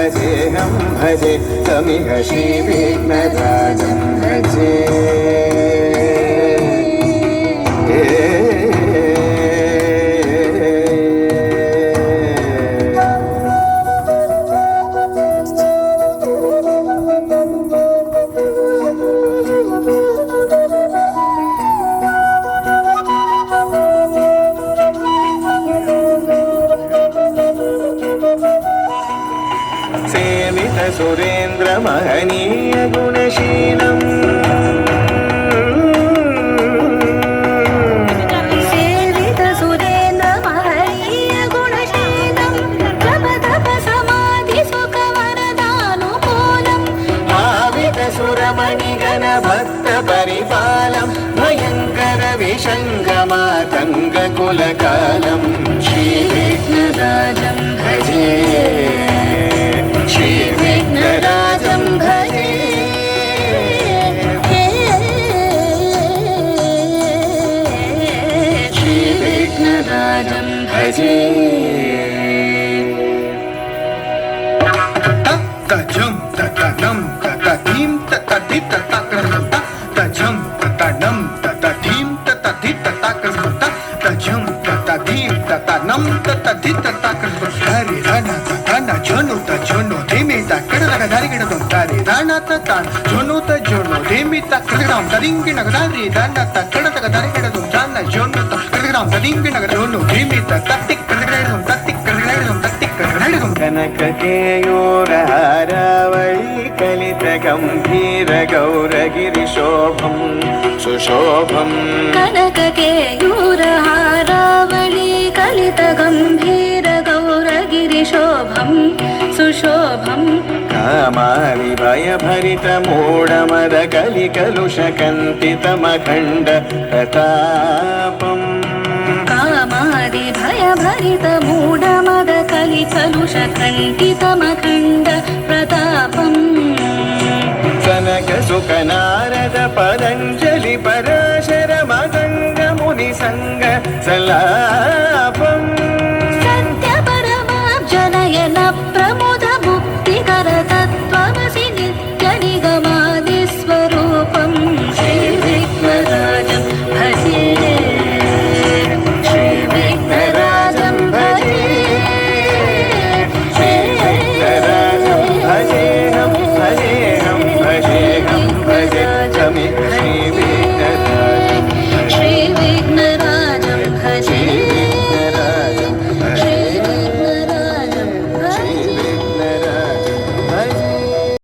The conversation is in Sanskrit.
भजेऽहं भजे तमिह श्रीविघ्नराजं भजे सुरेन्द्र महनीय गुणशीलम् सेवित सुरेन्द्र महनीय गुणशीलम् जप तप समाधि सुख वरदानुकूलम् भावित सुरमणिगण भक्त परिपालम् भयङ्कर विशङ्गमातङ्ग कुलकालम् श्रीविघ्नराजं भजे श्रीविघ्नराजं भजे श्रीविघ्नराजं भजे तजं ततनं ततधीं ततधि ततक्रमं तजं ततनं ततधीं ततधि ततक्रमं तजं ततधीं ततनं ततधि ततक्रमं हरि रण ततन जोनु तजोनु धीमी तकडग धरिगिडदं तरि रण ततन जोनु तजोनु धीमी तकडगं धरिगिडग धरि रण तकडग धरिगिडदं तन जोनु तकडगं धरिगिडग जोनु धीमी ततिकडगं ततिकडगं ततिकडगं कनक केयूरहारावळी कलित गंभीर गौरगिरिशोभं सुशोभं कनक केयूरहारावळी कलित गंभीर गौरगिरिशोभं सुशोभं कामारि भयभरित मूढमद कलिकलुष कन्तितमखण्ड प्रतापम् कामारि भयभरित मूढमद कलिकलुष कण्ठितमखण्ड प्रतापम् सनक सुख नारद पतञ्जलि पराशर मदङ्ग मुनि संग सलापम् सत्य परमाब्जनयन प्रमुद मुक्तिकर तत्त्वमसि नित्य निगमादि स्वरूपम् श्रीविघ्नराजं भजे श्रीविघ्नराजं भजे श्रीविघ्नराजं भजेऽहं भजेऽहं भजे तमिह